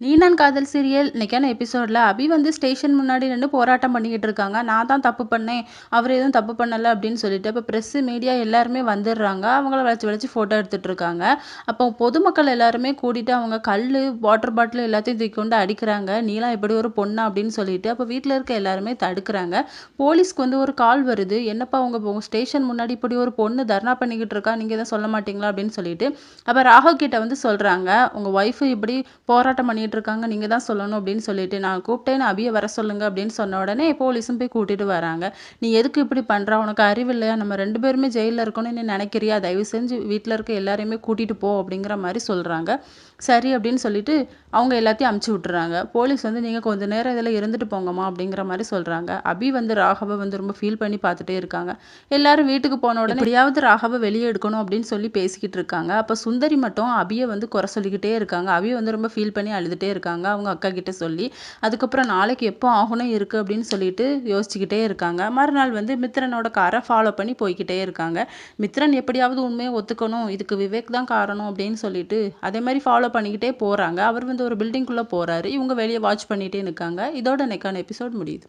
நீ நான் காதல் சீரியல் இன்னைக்கான எபிசோடில் அபி வந்து ஸ்டேஷன் முன்னாடி நின்று போராட்டம் பண்ணிக்கிட்டு இருக்காங்க. நான் தான் தப்பு பண்ணேன், அவர் எதுவும் தப்பு பண்ணலை அப்படின்னு சொல்லிட்டு. இப்போ ப்ரெஸ்ஸு மீடியா எல்லாருமே வந்துடுறாங்க. அவங்கள வளைச்சி வளைச்சி ஃபோட்டோ எடுத்துகிட்டு இருக்காங்க. அப்போ பொதுமக்கள் எல்லாருமே கூட்டிட்டு அவங்க கல், வாட்டர் பாட்டில் எல்லாத்தையும் தூக்கி கொண்டு அடிக்கிறாங்க. நீலாம் இப்படி ஒரு பொண்ணா அப்படின்னு சொல்லிட்டு. அப்போ வீட்டில் இருக்க எல்லாருமே தடுக்கிறாங்க. போலீஸ்க்கு வந்து ஒரு கால் வருது. என்னப்பா உங்கள் ஸ்டேஷன் முன்னாடி இப்படி ஒரு பொண்ணு தர்ணா பண்ணிக்கிட்டு இருக்கா, நீங்கள் எதுவும் சொல்ல மாட்டீங்களா அப்படின்னு சொல்லிட்டு. அப்போ ராகவ் கிட்ட வந்து சொல்கிறாங்க, உங்கள் ஒய்ஃபு இப்படி போராட்டம் பண்ணிட்டு இருக்காங்க, நீங்க தான் சொல்லணும் அப்படின்னு சொல்லிட்டு. நான் கூப்பிட்டேன், அபியை வர சொல்லுங்க அப்படின்னு சொன்ன உடனே போலீஸும் போய் கூட்டிட்டு வராங்க. நீ எதுக்கு இப்படி பண்ற, உனக்கு அறிவு இல்லையா, நம்ம 2 பேருமே ஜெயிலில் இருக்கணும்னு நீ நினைக்கிறியா, தயவு செஞ்சு வீட்டில் இருக்க எல்லாரையுமே கூட்டிட்டு போ அப்படிங்கிற மாதிரி சொல்றாங்க. சரி அப்படின்னு சொல்லிட்டு அவங்க எல்லாத்தையும் அமுச்சு விட்டுறாங்க. போலீஸ் வந்து நீங்க கொஞ்ச நேரம் இதில் இருந்துட்டு போங்கம்மா அப்படிங்கிற மாதிரி சொல்றாங்க. அபி வந்து ராகவை வந்து ரொம்ப ஃபீல் பண்ணி பார்த்துட்டே இருக்காங்க. எல்லாரும் வீட்டுக்கு போன உடனே எப்படியாவது ராகவை வெளியே எடுக்கணும் அப்படின்னு சொல்லி பேசிக்கிட்டு இருக்காங்க. அப்போ சுந்தரி மட்டும் அபியை வந்து குறை சொல்லிக்கிட்டே இருக்காங்க. அபியை வந்து ரொம்ப ஃபீல் பண்ணி அழுதுகிட்டே இருக்காங்க அவங்க அக்கா கிட்ட சொல்லி. அதுக்கப்புறம் நாளைக்கு எப்போ ஆகணும் இருக்குது அப்படின்னு சொல்லிட்டு யோசிச்சுக்கிட்டே இருக்காங்க. மறுநாள் வந்து மித்ரனோட காரை ஃபாலோ பண்ணி போய்கிட்டே இருக்காங்க. மித்ரன் எப்படியாவது உண்மையை ஒத்துக்கணும், இதுக்கு விவேக் தான் காரணம் அப்படின்னு சொல்லிட்டு அதே மாதிரி ஃபாலோ பண்ணிக்கிட்டே போகிறாங்க. அவர் வந்து ஒரு பில்டிங்குள்ளே போகிறாரு. இவங்க வெளியே வாட்ச் பண்ணிகிட்டே இருக்காங்க. இதோட இன்னைக்கான எபிசோட் முடியுது.